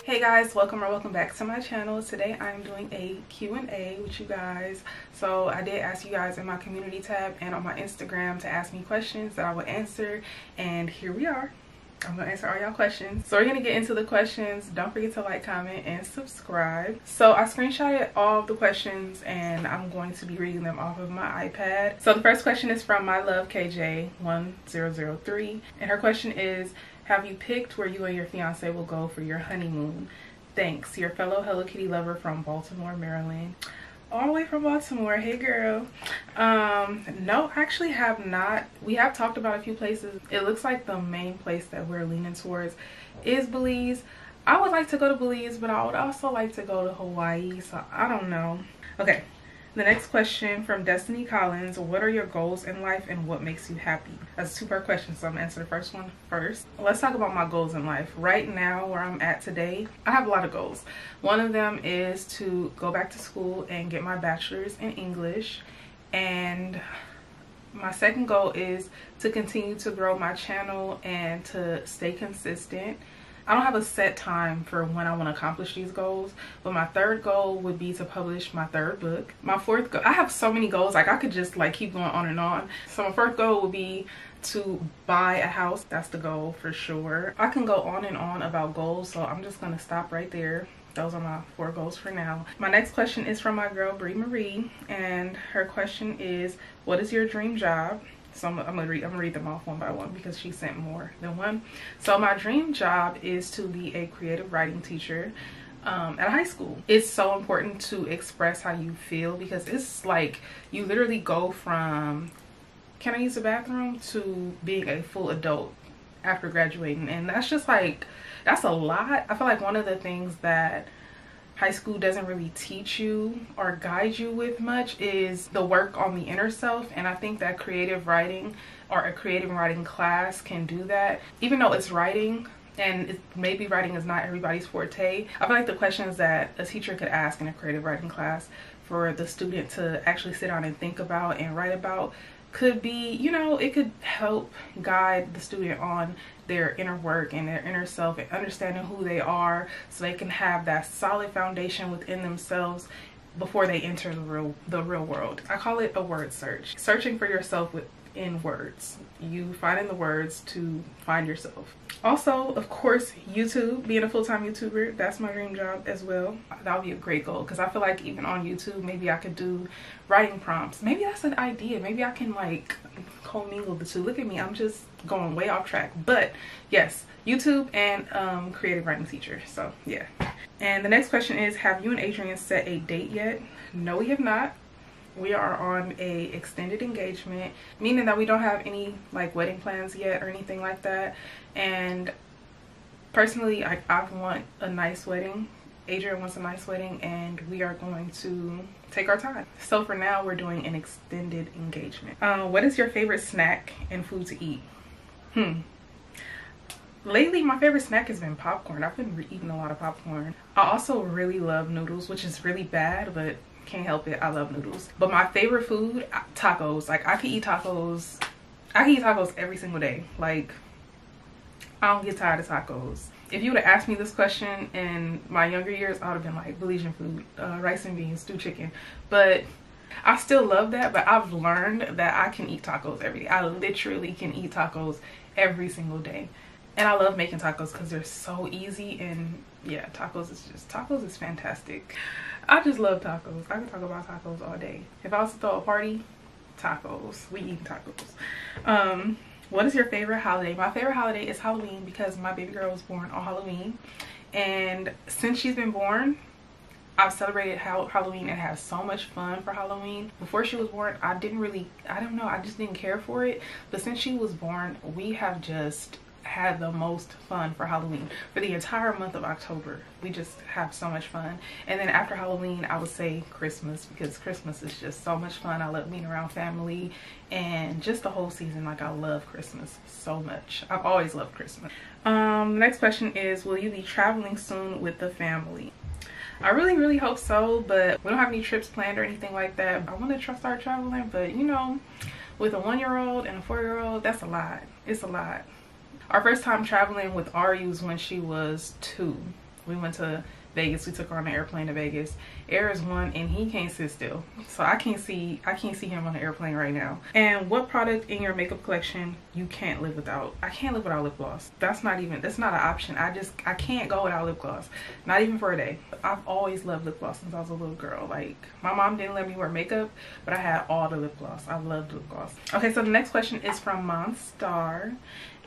Hey guys, welcome or welcome back to my channel. Today I'm doing a Q&A with you guys. So I did ask you guys in my community tab and on my Instagram to ask me questions that I would answer, and here we are. I'm gonna answer all y'all questions. So we're gonna get into the questions. Don't forget to like, comment, and subscribe. So I screenshotted all of the questions and I'm going to be reading them off of my iPad. So the first question is from My Love KJ1003, and her question is, have you picked where you and your fiance will go for your honeymoon? Thanks, your fellow Hello Kitty lover from Baltimore, Maryland. All the way from Baltimore. Hey girl. No, I actually have not. We have talked about a few places. It looks like the main place that we're leaning towards is Belize. I would like to go to Belize, but I would also like to go to Hawaii, so I don't know. Okay, the next question from Destiny Collins. What are your goals in life and what makes you happy? That's a two-part question, so I'm gonna answer the first one first. Let's talk about my goals in life. Right now, where I'm at today, I have a lot of goals. One of them is to go back to school and get my bachelor's in English. And my second goal is to continue to grow my channel and to stay consistent. I don't have a set time for when I want to accomplish these goals, but my third goal would be to publish my third book. My fourth goal, I have so many goals, like I could just like keep going on and on. So my fourth goal would be to buy a house. That's the goal for sure. I can go on and on about goals, so I'm just gonna stop right there. Those are my 4 goals for now. My next question is from my girl Bree Marie, and her question is, what is your dream job? So I'm gonna read them off one by one because she sent more than one. So my dream job is to be a creative writing teacher at a high school. It's so important to express how you feel because it's like you literally go from, can I use the bathroom, to being a full adult after graduating, and that's just like, that's a lot. I feel like one of the things that high school doesn't really teach you or guide you with much is the work on the inner self, and I think that creative writing or a creative writing class can do that. Even though it's writing and maybe writing is not everybody's forte, I feel like the questions that a teacher could ask in a creative writing class for the student to actually sit down and think about and write about could be, you know, it could help guide the student on their inner work and their inner self and understanding who they are, so they can have that solid foundation within themselves before they enter the real world. I call it a word search. Searching for yourself within words. You finding the words to find yourself. Also, of course, YouTube, being a full-time YouTuber, that's my dream job as well. That would be a great goal because I feel like even on YouTube, maybe I could do writing prompts. Maybe that's an idea. Maybe I can like commingle the two. Look at me, I'm just going way off track. But yes, YouTube and creative writing teacher. So yeah. And the next question is, have you and Adrian set a date yet? No, we have not. We are on a extended engagement, meaning that we don't have any like wedding plans yet or anything like that. And personally, I want a nice wedding. Adrian wants a nice wedding, and we are going to take our time. So for now, we're doing an extended engagement. What is your favorite snack and food to eat? Lately, my favorite snack has been popcorn. I've been eating a lot of popcorn. I also really love noodles, which is really bad, but can't help it. I love noodles. But my favorite food, tacos. Like I could eat tacos. I can eat tacos every single day. Like I don't get tired of tacos. If you would have asked me this question in my younger years, I would have been like Belizean food, rice and beans, stewed chicken. But I still love that, but I've learned that I can eat tacos every day. I literally can eat tacos every single day. And I love making tacos because they're so easy, and yeah, tacos is fantastic. I just love tacos. I can talk about tacos all day. If I was to throw a party, tacos. We eat tacos. What is your favorite holiday? My favorite holiday is Halloween because my baby girl was born on Halloween. And since she's been born, I've celebrated Halloween and had so much fun for Halloween. Before she was born, I don't know, I just didn't care for it. But since she was born, we have just had the most fun for Halloween. For the entire month of October, we just have so much fun. And then after Halloween, I would say Christmas, because Christmas is just so much fun. I love being around family and just the whole season. Like I love Christmas so much. I've always loved Christmas. The next question is, will you be traveling soon with the family? I really hope so, but we don't have any trips planned or anything like that. I want to start traveling, but you know, with a 1-year-old and a 4-year-old, that's a lot. It's a lot. Our first time traveling with Aryus when she was 2. We went to Vegas. We took her on the airplane to Vegas. Air is one, and he can't sit still, so I can't see him on the airplane right now. And what product in your makeup collection you can't live without? I can't live without lip gloss. That's not an option. I can't go without lip gloss, not even for a day. I've always loved lip gloss since I was a little girl. Like, my mom didn't let me wear makeup, but I had all the lip gloss. I loved lip gloss. Okay, so the next question is from Monstar,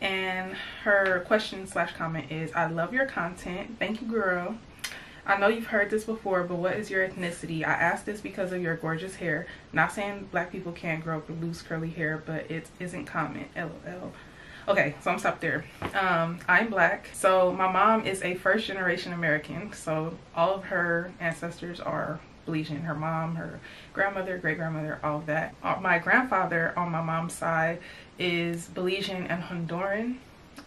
and her question / comment is, I love your content. Thank you, girl. I know you've heard this before, but what is your ethnicity? I asked this because of your gorgeous hair. Not saying black people can't grow up with loose curly hair, but it isn't common. LOL. Okay, so I'm stopped there. I'm black. So my mom is a first-generation American. So all of her ancestors are Belizean. Her mom, her grandmother, great-grandmother, all of that. My grandfather on my mom's side is Belizean and Honduran.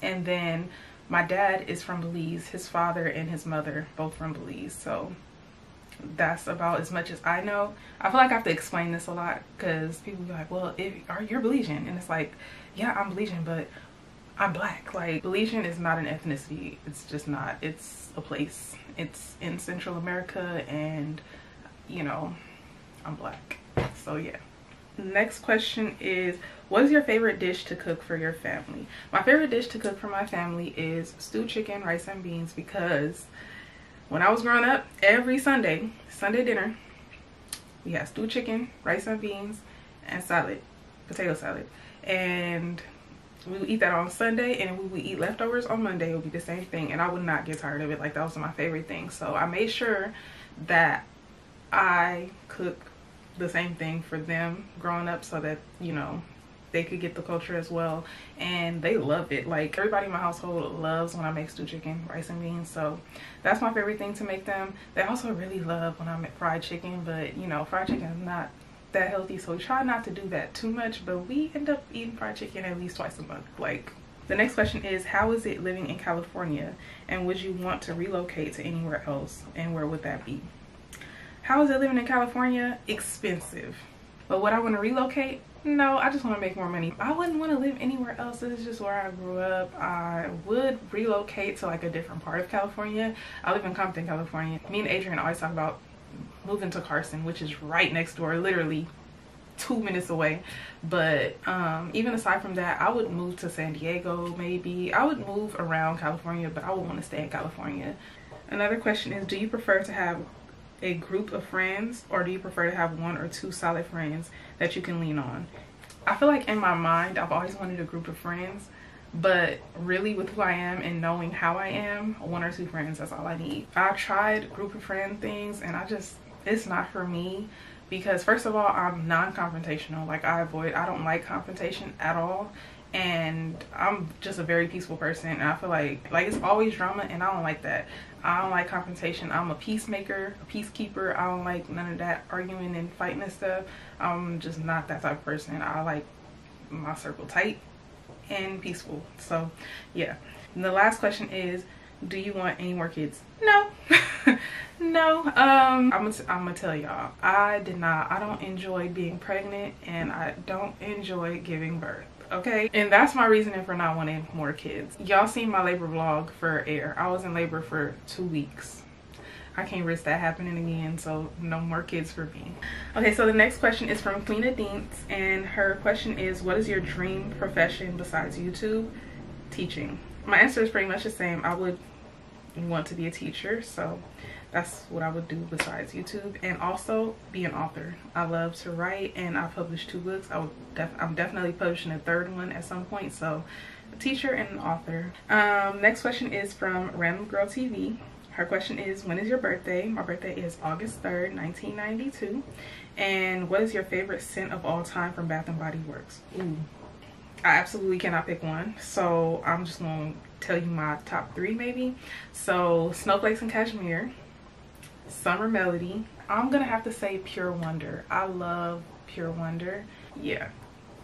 And then my dad is from Belize. His father and his mother both from Belize. So that's about as much as I know. I feel like I have to explain this a lot because people be like, well, you're Belizean, and it's like, yeah, I'm Belizean, but I'm black. Like, Belizean is not an ethnicity. It's just not. It's a place. It's in Central America, and you know, I'm black. So yeah. Next question is, what is your favorite dish to cook for your family? My favorite dish to cook for my family is stewed chicken, rice, and beans, because when I was growing up, every Sunday dinner, we had stewed chicken, rice and beans, and salad, potato salad. And we would eat that on Sunday, and we would eat leftovers on Monday. It would be the same thing, and I would not get tired of it. Like, that was my favorite thing. So I made sure that I cook the same thing for them growing up, so that, you know, they could get the culture as well. And they love it. Like, everybody in my household loves when I make stewed chicken, rice and beans. So that's my favorite thing to make them. They also really love when I make fried chicken, but you know, fried chicken is not that healthy, so we try not to do that too much, but we end up eating fried chicken at least twice a month. Like, the next question is, how is it living in California, and would you want to relocate to anywhere else, and where would that be? How is it living in California? Expensive. But would I want to relocate? No, I just want to make more money. I wouldn't want to live anywhere else. This is just where I grew up. I would relocate to like a different part of California. I live in Compton, California. Me and Adrian always talk about moving to Carson, which is right next door, literally 2 minutes away. But even aside from that, I would move to San Diego maybe. I would move around California, but I would want to stay in California. Another question is, do you prefer to have a group of friends, or do you prefer to have 1 or 2 solid friends that you can lean on? I feel like in my mind, I've always wanted a group of friends, but really with who I am and knowing how I am, 1 or 2 friends, that's all I need. I've tried group of friend things, and it's not for me, because first of all, I'm non-confrontational. Like, I don't like confrontation at all, and I'm just a very peaceful person, and I feel like it's always drama, and I don't like that. I don't like confrontation. I'm a peacemaker, a peacekeeper. I don't like none of that arguing and fighting and stuff. I'm just not that type of person. I like my circle tight and peaceful. So yeah. And the last question is, do you want any more kids? No. No. I'm gonna tell y'all, I don't enjoy being pregnant, and I don't enjoy giving birth. Okay, and that's my reasoning for not wanting more kids. Y'all seen my labor vlog for Air. I was in labor for 2 weeks. I can't risk that happening again, so no more kids for me. Okay, so the next question is from Queen Adints, and her question is, what is your dream profession besides YouTube? Teaching. My answer is pretty much the same. I would want to be a teacher, so that's what I would do besides YouTube, and also be an author. I love to write, and I published 2 books. I'm definitely publishing a 3rd one at some point. So a teacher and an author. Next question is from Random Girl TV. Her question is, when is your birthday? My birthday is August 3rd, 1992. And what is your favorite scent of all time from Bath & Body Works? Ooh, I absolutely cannot pick one, so I'm just gonna tell you my top 3 maybe. So Snowflakes and Cashmere, Summer Melody. I'm gonna have to say Pure Wonder. I love Pure Wonder. Yeah,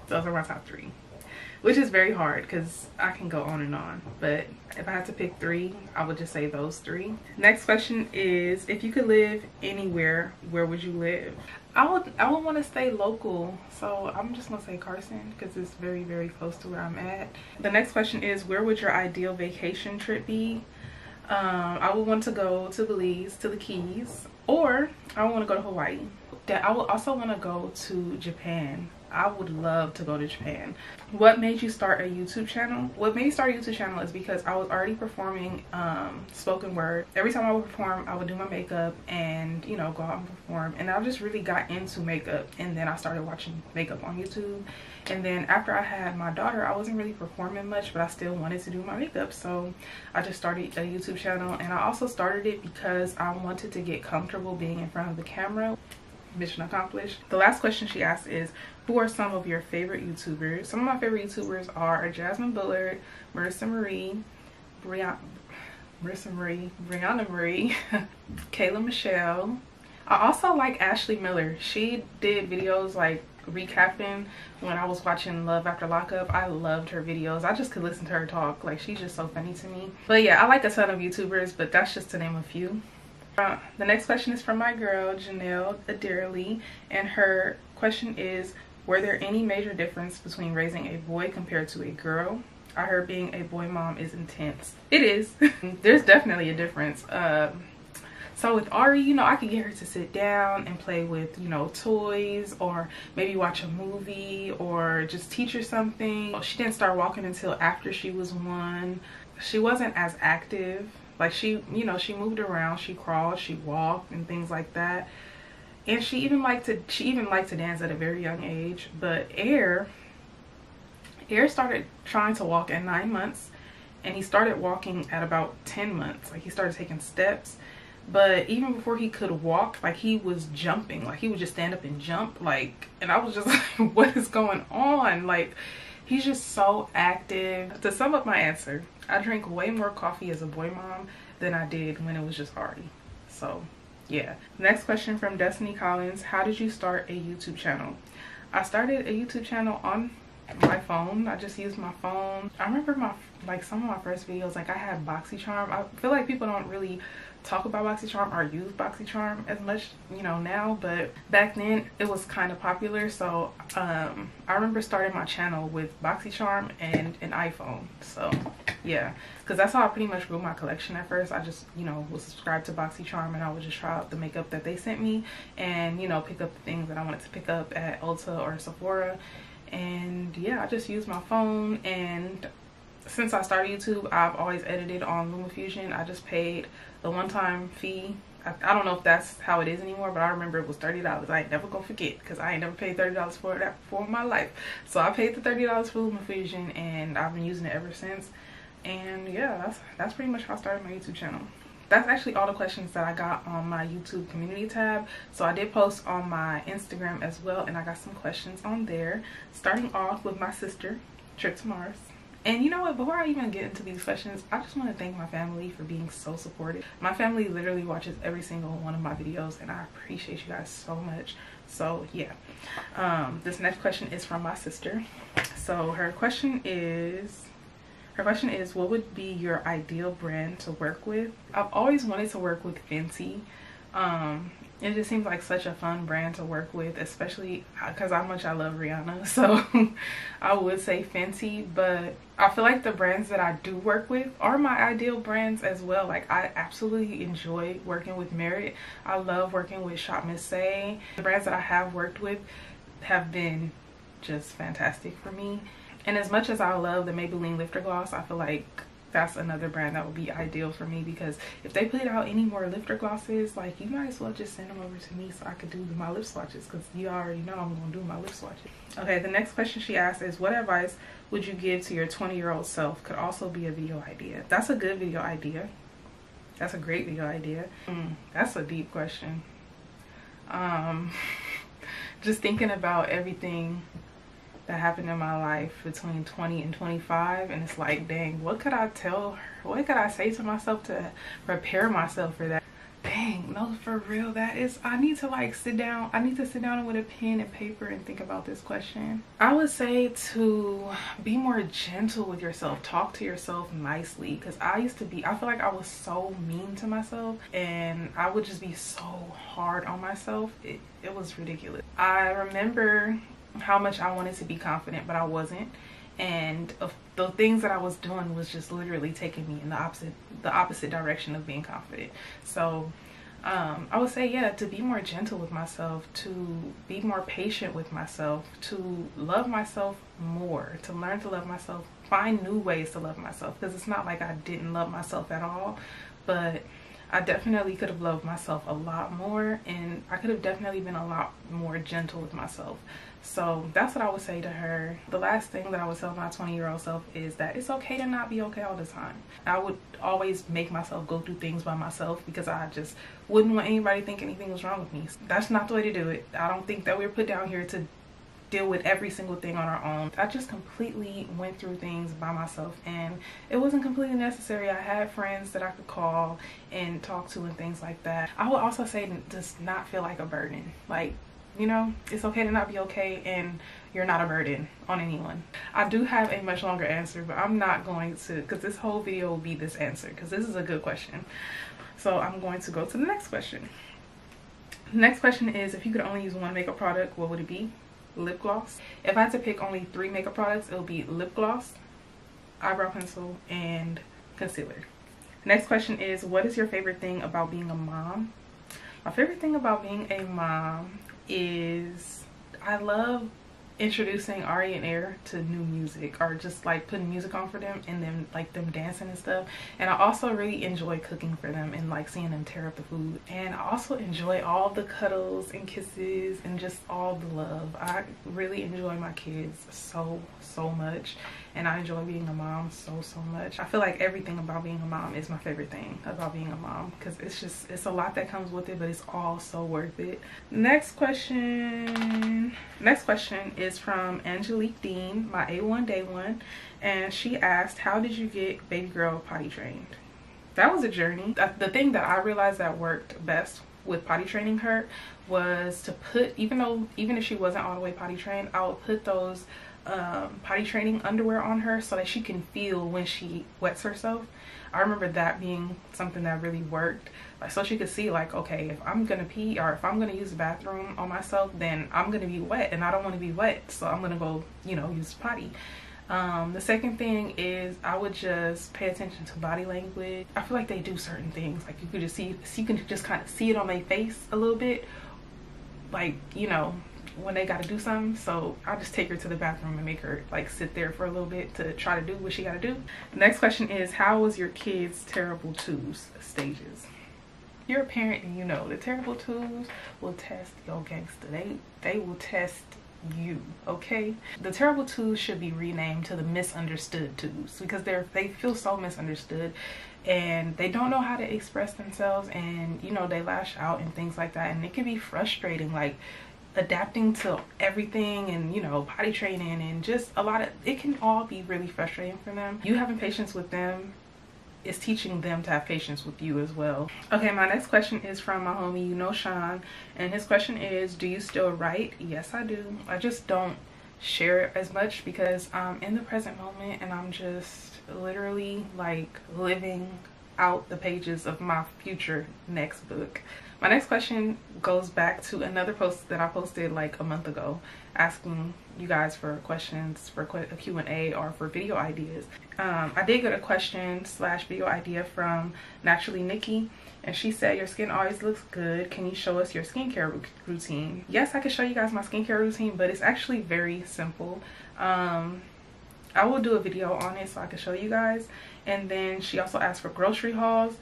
those are my top 3, which is very hard because I can go on and on, but if I had to pick 3, I would just say those 3. Next question is, if you could live anywhere, where would you live? I would want to stay local, so I'm just gonna say Carson because it's very, very close to where I'm at. The next question is, where would your ideal vacation trip be? I would want to go to Belize, to the Keys, or I would want to go to Hawaii. That I would also want to go to Japan. I would love to go to Japan. What made you start a YouTube channel? What made me start a YouTube channel is because I was already performing spoken word. Every time I would perform, I would do my makeup and, you know, go out and perform. And I just really got into makeup, and then I started watching makeup on YouTube. And then after I had my daughter, I wasn't really performing much, but I still wanted to do my makeup. So I just started a YouTube channel, and I also started it because I wanted to get comfortable being in front of the camera. Mission accomplished. The last question she asked is, who are some of your favorite YouTubers? Some of my favorite YouTubers are Jasmine Bullard, Marissa Marie, Brianna Marie, Kayla Michelle. I also like Ashley Miller. She did videos like recapping when I was watching Love After Lockup. I loved her videos. I just could listen to her talk. Like, she's just so funny to me. But yeah, I like a ton of YouTubers, but that's just to name a few. The next question is from my girl Janelle Adirley, and her question is, were there any major difference between raising a boy compared to a girl? I heard being a boy mom is intense. It is. There's definitely a difference. So with Ari, you know, I could get her to sit down and play with, you know, toys, or maybe watch a movie, or just teach her something. She didn't start walking until after she was 1. She wasn't as active. Like, she, you know, she moved around, she crawled, she walked and things like that. And she even liked to dance at a very young age. But Air started trying to walk at 9 months, and he started walking at about 10 months. Like, he started taking steps. But even before he could walk, like, he was jumping. Like, he would just stand up and jump. Like, and I was just like, what is going on? Like, he's just so active. To sum up my answer, I drink way more coffee as a boy mom than I did when it was just Ari. So yeah. Next question from Destiny Collins. How did you start a YouTube channel? I started a YouTube channel on my phone. I just used my phone. I remember some of my first videos, like, I had BoxyCharm. I feel like people don't really talk about BoxyCharm or use BoxyCharm as much, you know, now, but back then it was kind of popular. So I remember starting my channel with BoxyCharm and an iPhone. So yeah, because that's how I pretty much grew my collection at first. I just, you know, was subscribed to BoxyCharm, and I would just try out the makeup that they sent me, and, you know, pick up the things that I wanted to pick up at Ulta or Sephora. And yeah, I just used my phone. And since I started YouTube, I've always edited on LumaFusion. I just paid the one-time fee. I don't know if that's how it is anymore, but I remember it was $30. I ain't never gonna forget, because I ain't never paid $30 for that before in my life. So I paid the $30 for LumaFusion, and I've been using it ever since. And yeah, that's pretty much how I started my YouTube channel. That's actually all the questions that I got on my YouTube community tab. So I did post on my Instagram as well, and I got some questions on there. Starting off with my sister, Trip to Mars. And you know what, before I even get into these questions, I just want to thank my family for being so supportive. My family literally watches every single one of my videos, and I appreciate you guys so much. So yeah, this next question is from my sister. So her question is, what would be your ideal brand to work with? I've always wanted to work with Fenty. It just seems like such a fun brand to work with, especially because how much I love Rihanna. So I would say Fenty, but I feel like the brands that I do work with are my ideal brands as well. Like, I absolutely enjoy working with Merit. I love working with Shop Miss Say. The brands that I have worked with have been just fantastic for me. And as much as I love the Maybelline Lifter Gloss, I feel like that's another brand that would be ideal for me, because if they put out any more lifter glosses, like, you might as well just send them over to me so I could do my lip swatches, because you already know I'm gonna do my lip swatches. Okay, the next question she asked is, what advice would you give to your 20-year-old self? Could also be a video idea. That's a good video idea. That's a great video idea. That's a deep question. Just thinking about everything that happened in my life between 20 and 25, and it's like, dang, what could I tell her? What could I say to myself to prepare myself for that? Dang, no, for real, that is, I need to like sit down. I need to sit down with a pen and paper and think about this question. I would say to be more gentle with yourself. Talk to yourself nicely, because I feel like I was so mean to myself, and I would just be so hard on myself. It was ridiculous. I remember how much I wanted to be confident, but I wasn't. And the things that I was doing was just literally taking me in the opposite direction of being confident. So I would say, yeah, to be more gentle with myself, to be more patient with myself, to love myself more, to learn to love myself, find new ways to love myself, because it's not like I didn't love myself at all, but I definitely could have loved myself a lot more, and I could have definitely been a lot more gentle with myself. So that's what I would say to her. The last thing that I would tell my 20-year-old self is that it's okay to not be okay all the time. I would always make myself go through things by myself because I just wouldn't want anybody to think anything was wrong with me. That's not the way to do it. I don't think that we're put down here to deal with every single thing on our own. I just completely went through things by myself, and it wasn't completely necessary. I had friends that I could call and talk to and things like that. I would also say to just not feel like a burden. Like, you know, it's okay to not be okay, and you're not a burden on anyone. I do have a much longer answer, but I'm not going to, because this whole video will be this answer, because this is a good question. So I'm going to go to the next question. The next question is, if you could only use one makeup product, what would it be? Lip gloss. If I had to pick only 3 makeup products, it would be lip gloss, eyebrow pencil, and concealer. Next question is, what is your favorite thing about being a mom? My favorite thing about being a mom is I love introducing Ari and Air to new music, or just like putting music on for them and then like them dancing and stuff. And I also really enjoy cooking for them and like seeing them tear up the food. And I also enjoy all the cuddles and kisses and just all the love. I really enjoy my kids so much, and I enjoy being a mom so much. I feel like everything about being a mom is my favorite thing about being a mom, because it's a lot that comes with it, but it's all so worth it. Next question is from Angelique Dean, my A1 Day One, and she asked, how did you get baby girl potty trained? That was a journey. The thing that I realized that worked best with potty training her was to put, even if she wasn't all the way potty trained, I would put those potty training underwear on her so that she can feel when she wets herself. I remember that being something that really worked, like, so she could see like, okay, if I'm gonna pee or if I'm gonna use the bathroom on myself, then I'm gonna be wet and I don't want to be wet, so I'm gonna go, you know, use the potty. The second thing is I would just pay attention to body language. I feel like they do certain things, like you could just you can just kind of see it on their face a little bit, like, you know, when they got to do something. So I'll just take her to the bathroom and make her like sit there for a little bit to try to do what she got to do. The next question is, how was your kids' terrible twos stages? You're a parent and you know the terrible twos will test your gangster. They will test you, okay? The terrible twos should be renamed to the misunderstood twos, because they feel so misunderstood and they don't know how to express themselves, and you know, they lash out and things like that, and it can be frustrating, like adapting to everything, and you know, potty training, and just a lot of it can all be really frustrating for them. You having patience with them is teaching them to have patience with you as well. Okay, my next question is from my homie, you know, Sean, and his question is, do you still write? Yes, I do. I just don't share it as much because I'm in the present moment and I'm just literally like living out the pages of my future next book. My next question goes back to another post that I posted like a month ago, asking you guys for questions for a Q&A or for video ideas. I did get a question / video idea from Naturally Nikki, and she said, your skin always looks good. Can you show us your skincare routine? Yes, I can show you guys my skincare routine, but it's actually very simple. I will do a video on it so I can show you guys. And then she also asked for grocery hauls.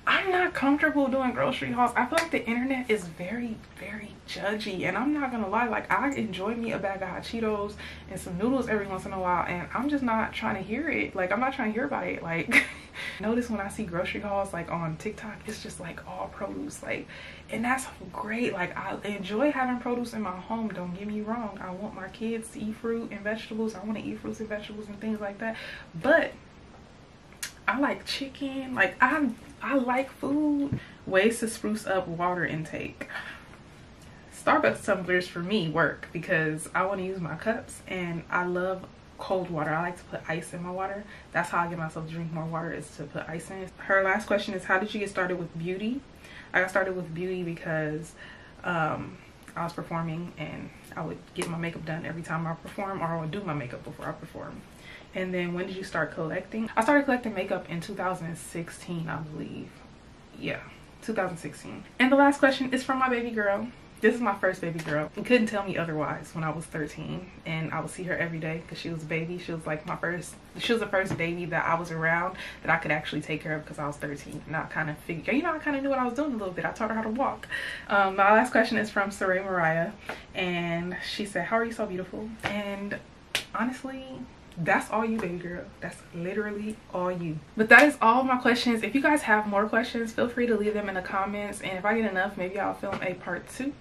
I'm not comfortable doing grocery hauls. I feel like the internet is very judgy, and I'm not gonna lie, like I enjoy me a bag of hot Cheetos and some noodles every once in a while, and I'm just not trying to hear it. Like, I'm not trying to hear about it. Like, notice when I see grocery hauls like on TikTok, it's just like all produce, like, and that's great. Like, I enjoy having produce in my home, don't get me wrong. I want my kids to eat fruit and vegetables. I want to eat fruits and vegetables and things like that, but I like chicken. Like, I like food. Ways to spruce up water intake. Starbucks tumblers for me work because I want to use my cups, and I love cold water. I like to put ice in my water. That's how I get myself to drink more water, is to put ice in it. Her last question is, how did you get started with beauty? I got started with beauty because I was performing, and I would get my makeup done every time I perform, or I would do my makeup before I perform. And then when did you start collecting? I started collecting makeup in 2016, I believe. Yeah, 2016. And the last question is from my baby girl. This is my first baby girl. You couldn't tell me otherwise when I was 13, and I would see her every day because she was a baby. She was like she was the first baby that I was around that I could actually take care of because I was 13. And I kind of figured, you know, I kind of knew what I was doing a little bit. I taught her how to walk. My last question is from Saray Mariah, and she said, how are you so beautiful? And honestly, that's all you, baby girl. That's literally all you. But that is all my questions. If you guys have more questions, feel free to leave them in the comments, and if I get enough, maybe I'll film a part 2.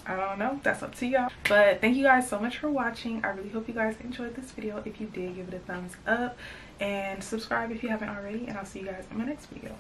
I don't know, that's up to y'all. But thank you guys so much for watching. I really hope you guys enjoyed this video. If you did, give it a thumbs up and subscribe if you haven't already, and I'll see you guys in my next video.